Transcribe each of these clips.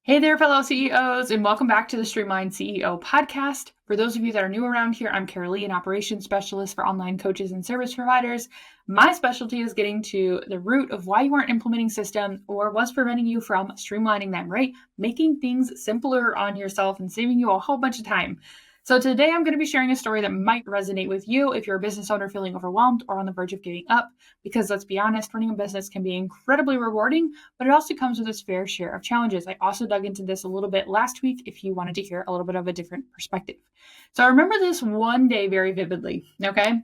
Hey there, fellow CEOs, and welcome back to the Streamlined CEO Podcast. For those of you that are new around here, I'm Carolee, an operations specialist for online coaches and service providers. My specialty is getting to the root of why you aren't implementing systems or what's preventing you from streamlining them, right? Making things simpler on yourself and saving you a whole bunch of time. So today I'm going to be sharing a story that might resonate with you if you're a business owner feeling overwhelmed or on the verge of giving up, because let's be honest, running a business can be incredibly rewarding, but it also comes with its fair share of challenges. I also dug into this a little bit last week if you wanted to hear a little bit of a different perspective. So I remember this one day very vividly, okay?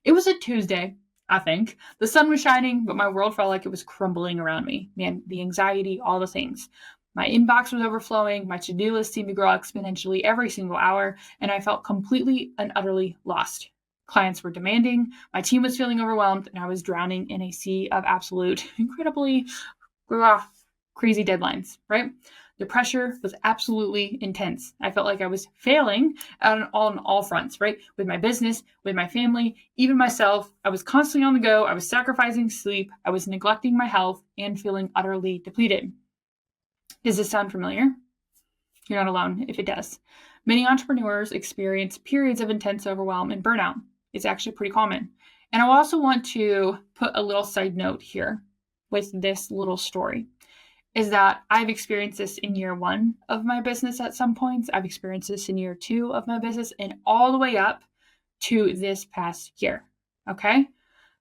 It was a Tuesday, I think. The sun was shining, but my world felt like it was crumbling around me. Man, the anxiety, all the things. My inbox was overflowing, my to-do list seemed to grow exponentially every single hour, and I felt completely and utterly lost. Clients were demanding, my team was feeling overwhelmed, and I was drowning in a sea of absolute, incredibly crazy deadlines, right? The pressure was absolutely intense. I felt like I was failing on all fronts, right? With my business, with my family, even myself. I was constantly on the go. I was sacrificing sleep. I was neglecting my health and feeling utterly depleted. Does this sound familiar? You're not alone if it does. Many entrepreneurs experience periods of intense overwhelm and burnout. It's actually pretty common. And I also want to put a little side note here with this little story, is that I've experienced this in year one of my business at some points. I've experienced this in year two of my business and all the way up to this past year, okay?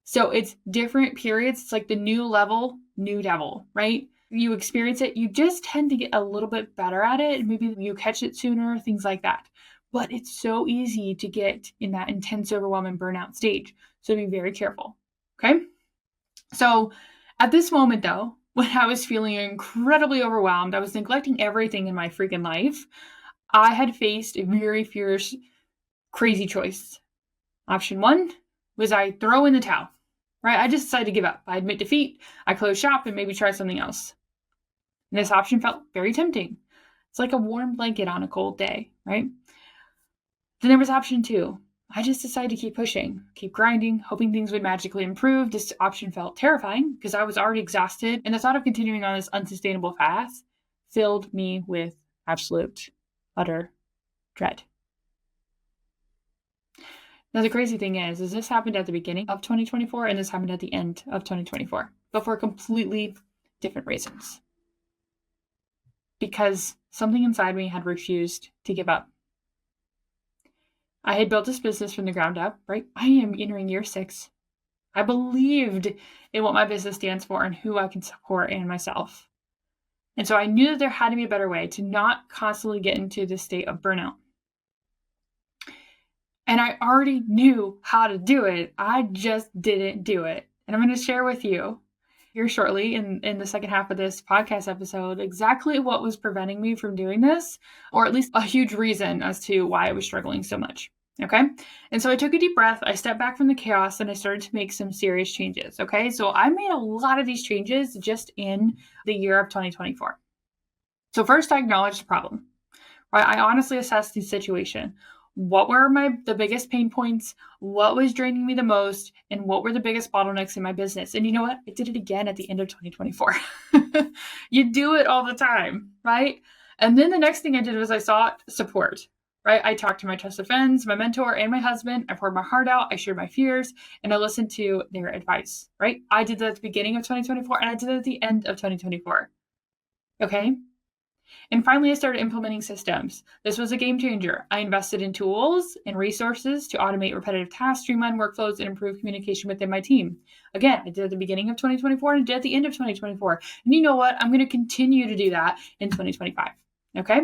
So it's different periods. It's like the new level, new devil, right? You experience it, you just tend to get a little bit better at it. Maybe you catch it sooner, things like that. But it's so easy to get in that intense overwhelm and burnout stage. So be very careful, okay? So at this moment though, when I was feeling incredibly overwhelmed, I was neglecting everything in my freaking life. I had faced a very fierce, crazy choice. Option one was I throw in the towel, right? I just decided to give up. I admit defeat. I close shop and maybe try something else. And this option felt very tempting. It's like a warm blanket on a cold day, right? Then there was option two. I just decided to keep pushing, keep grinding, hoping things would magically improve. This option felt terrifying because I was already exhausted, and the thought of continuing on this unsustainable path filled me with absolute, utter dread. Now, the crazy thing is this happened at the beginning of 2024, and this happened at the end of 2024, but for completely different reasons. Because something inside me had refused to give up. I had built this business from the ground up, right? I am entering year 6. I believed in what my business stands for and who I can support and myself. And so I knew that there had to be a better way to not constantly get into this state of burnout. And I already knew how to do it. I just didn't do it. And I'm going to share with you here shortly in the second half of this podcast episode exactly what was preventing me from doing this, or at least a huge reason as to why I was struggling so much. Okay. And so I took a deep breath, I stepped back from the chaos, and I started to make some serious changes. Okay. So I made a lot of these changes just in the year of 2024. So first, I acknowledged the problem, right? I honestly assessed the situation. What were the biggest pain points? What was draining me the most? And what were the biggest bottlenecks in my business? And you know what? I did it again at the end of 2024. You do it all the time, right? And then the next thing I did was I sought support, right? I talked to my trusted friends, my mentor, and my husband. I poured my heart out. I shared my fears, and I listened to their advice, right? I did that at the beginning of 2024, and I did it at the end of 2024. Okay? And finally, I started implementing systems. This was a game changer. I invested in tools and resources to automate repetitive tasks, streamline workflows, and improve communication within my team. Again, I did at the beginning of 2024 and I did at the end of 2024. And you know what? I'm going to continue to do that in 2025. Okay?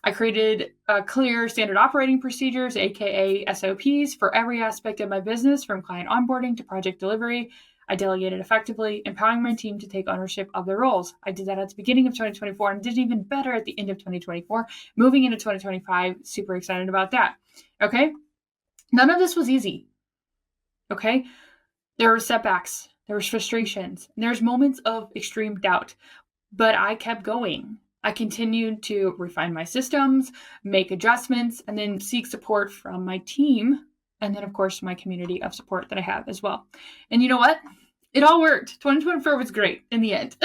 I created clear standard operating procedures, aka SOPs, for every aspect of my business, from client onboarding to project delivery. I delegated effectively, empowering my team to take ownership of their roles. I did that at the beginning of 2024 and did even better at the end of 2024. Moving into 2025, super excited about that. Okay? None of this was easy. Okay? There were setbacks, there was frustrations, and there's moments of extreme doubt, but I kept going. I continued to refine my systems, make adjustments, and then seek support from my team. And then, of course, my community of support that I have as well. And you know what? It all worked. 2024 was great in the end.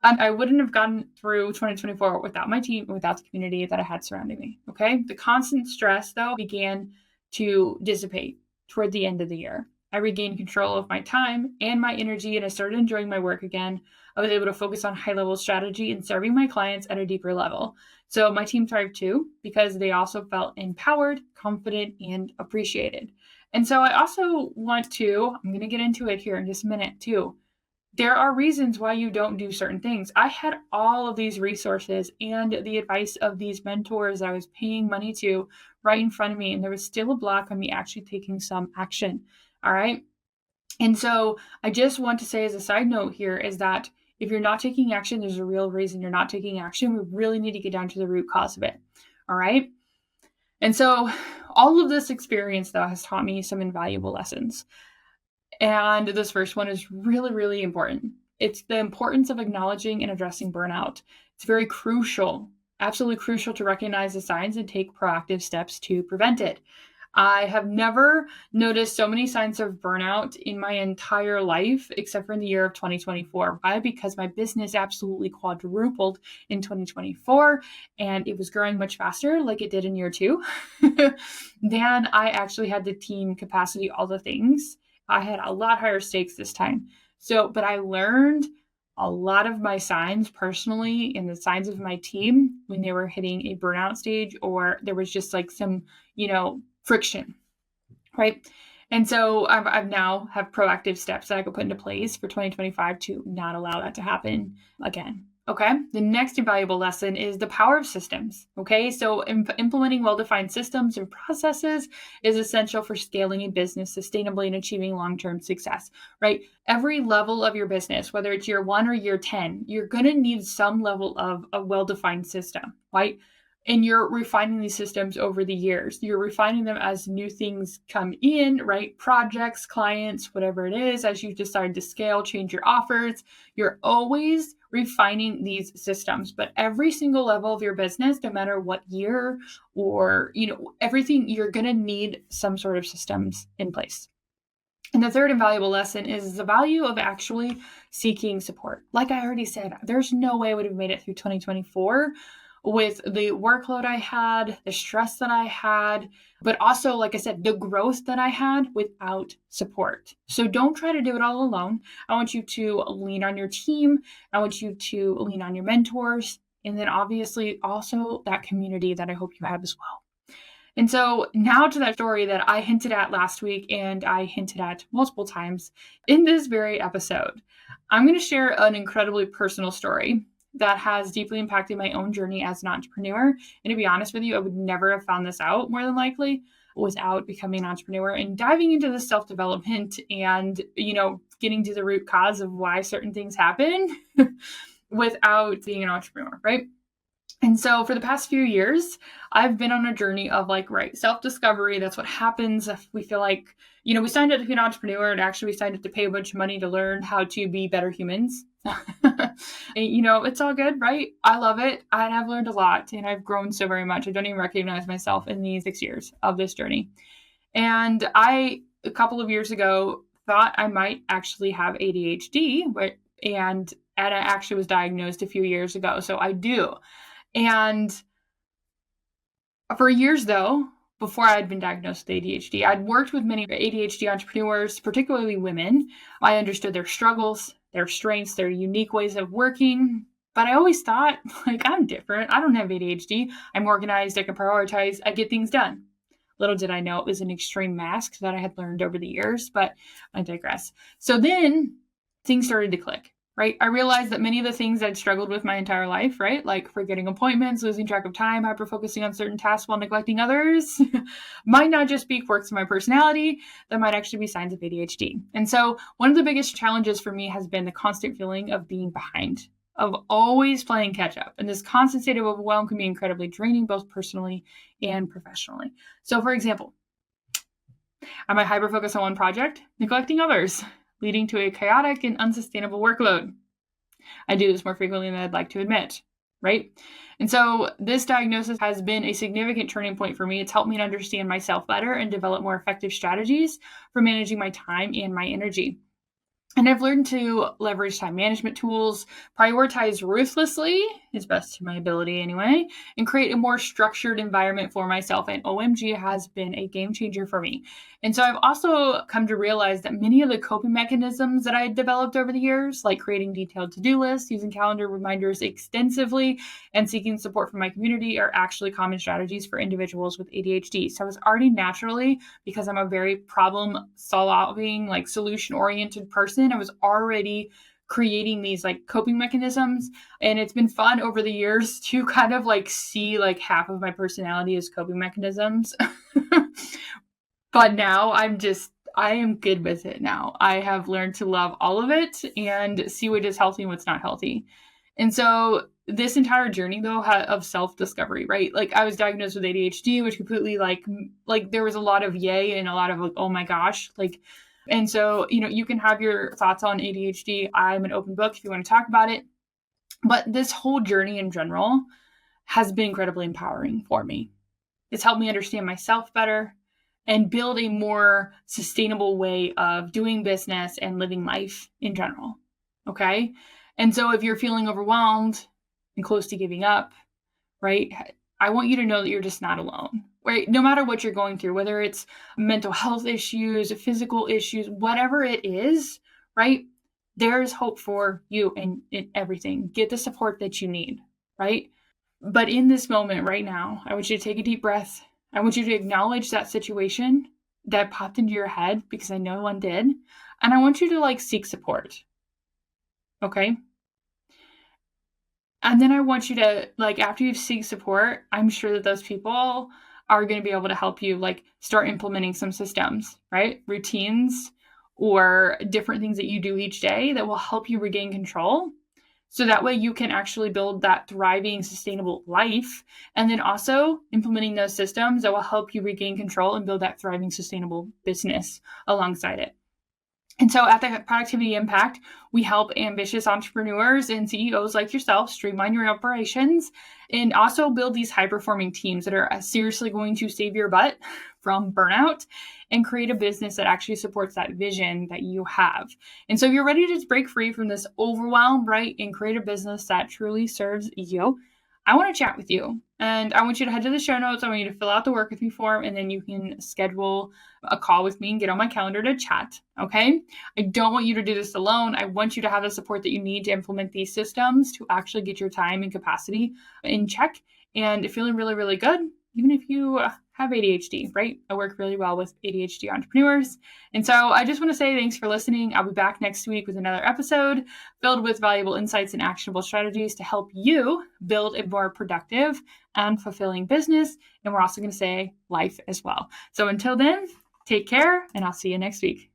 And I wouldn't have gotten through 2024 without my team, without the community that I had surrounding me. Okay. The constant stress, though, began to dissipate toward the end of the year. I regained control of my time and my energy, and I started enjoying my work again. I was able to focus on high-level strategy and serving my clients at a deeper level. So my team thrived too, because they also felt empowered, confident, and appreciated. And so I also want to, I'm going to get into it here in just a minute too. There are reasons why you don't do certain things. I had all of these resources and the advice of these mentors I was paying money to right in front of me, and there was still a block on me actually taking some action. All right. And so I just want to say as a side note here is that if you're not taking action, there's a real reason you're not taking action. We really need to get down to the root cause of it. All right. And so all of this experience, though, has taught me some invaluable lessons. And this first one is really, really important. It's the importance of acknowledging and addressing burnout. It's very crucial, absolutely crucial to recognize the signs and take proactive steps to prevent it. I have never noticed so many signs of burnout in my entire life, except for in the year of 2024. Why? Because my business absolutely quadrupled in 2024, and it was growing much faster, like it did in year 2, than I actually had the team capacity, all the things. I had a lot higher stakes this time. But I learned a lot of my signs personally and the signs of my team when they were hitting a burnout stage, or there was just like some, friction, right? And so I've now have proactive steps that I could put into place for 2025 to not allow that to happen again. Okay. The next invaluable lesson is the power of systems. Okay. So implementing well-defined systems and processes is essential for scaling a business sustainably and achieving long-term success, right? Every level of your business, whether it's year 1 or year 10, you're going to need some level of a well-defined system, right? And you're refining these systems over the years. You're refining them as new things come in, right? Projects, clients, whatever it is, as you decide to scale, change your offers. You're always refining these systems. But every single level of your business, no matter what year or, everything, you're going to need some sort of systems in place. And the third invaluable lesson is the value of actually seeking support. Like I already said, there's no way I would have made it through 2024 with the workload I had, the stress that I had, but also, like I said, the growth that I had without support. So don't try to do it all alone. I want you to lean on your team. I want you to lean on your mentors. And then obviously also that community that I hope you have as well. And so now to that story that I hinted at last week and I hinted at multiple times in this very episode. I'm going to share an incredibly personal story that has deeply impacted my own journey as an entrepreneur. And to be honest with you, I would never have found this out more than likely without becoming an entrepreneur and diving into the self-development and, getting to the root cause of why certain things happen without being an entrepreneur, right? And so for the past few years, I've been on a journey of self-discovery. That's what happens if we feel like, we signed up to be an entrepreneur and actually we signed up to pay a bunch of money to learn how to be better humans. It's all good, right? I love it. And I've learned a lot and I've grown so very much. I don't even recognize myself in these 6 years of this journey. And a couple of years ago, thought I might actually have ADHD, and I actually was diagnosed a few years ago. So I do. And for years, though, before I had been diagnosed with ADHD, I'd worked with many ADHD entrepreneurs, particularly women. I understood their struggles, their strengths, their unique ways of working. But I always thought, I'm different. I don't have ADHD. I'm organized. I can prioritize. I get things done. Little did I know it was an extreme mask that I had learned over the years, but I digress. So then things started to click. Right? I realized that many of the things I'd struggled with my entire life, right? Like forgetting appointments, losing track of time, hyper-focusing on certain tasks while neglecting others, might not just be quirks of my personality, that might actually be signs of ADHD. And so one of the biggest challenges for me has been the constant feeling of being behind, of always playing catch up. And this constant state of overwhelm can be incredibly draining, both personally and professionally. So for example, I might hyper-focus on one project, neglecting others, leading to a chaotic and unsustainable workload. I do this more frequently than I'd like to admit, right? And so this diagnosis has been a significant turning point for me. It's helped me to understand myself better and develop more effective strategies for managing my time and my energy. And I've learned to leverage time management tools, prioritize ruthlessly, as best to my ability anyway, and create a more structured environment for myself. And OMG has been a game changer for me. And so I've also come to realize that many of the coping mechanisms that I had developed over the years, like creating detailed to-do lists, using calendar reminders extensively, and seeking support from my community, are actually common strategies for individuals with ADHD. So I was already naturally, because I'm a very problem solving, like solution oriented person, I was already creating these like coping mechanisms. And it's been fun over the years to kind of like see like half of my personality as coping mechanisms. But now I am good with it now. I have learned to love all of it and see what is healthy and what's not healthy. And so this entire journey though of self-discovery, right? Like I was diagnosed with ADHD, which completely like there was a lot of yay and a lot of like, oh my gosh, like, and so, you can have your thoughts on ADHD. I'm an open book if you want to talk about it. But this whole journey in general has been incredibly empowering for me. It's helped me understand myself better and build a more sustainable way of doing business and living life in general. Okay. And so if you're feeling overwhelmed and close to giving up, right, I want you to know that you're just not alone, right? No matter what you're going through, whether it's mental health issues, physical issues, whatever it is, right? There's hope for you and in everything. Get the support that you need, right? But in this moment right now, I want you to take a deep breath. I want you to acknowledge that situation that popped into your head, because I know one did. And I want you to like seek support. Okay. And then I want you to, like, after you've seek support, I'm sure that those people are going to be able to help you like start implementing some systems, right? Routines or different things that you do each day that will help you regain control. So that way you can actually build that thriving, sustainable life. And then also implementing those systems that will help you regain control and build that thriving, sustainable business alongside it. And so at the Productivity Impact, we help ambitious entrepreneurs and CEOs like yourself streamline your operations and also build these high-performing teams that are seriously going to save your butt from burnout and create a business that actually supports that vision that you have. And so if you're ready to just break free from this overwhelm, right, and create a business that truly serves you, I want to chat with you. And I want you to head to the show notes. I want you to fill out the work with me form, and then you can schedule a call with me and get on my calendar to chat. Okay. I don't want you to do this alone. I want you to have the support that you need to implement these systems to actually get your time and capacity in check and feeling really, really good, even if you have ADHD, right? I work really well with ADHD entrepreneurs. And so I just want to say thanks for listening. I'll be back next week with another episode filled with valuable insights and actionable strategies to help you build a more productive and fulfilling business. And we're also going to say life as well. So until then, take care, and I'll see you next week.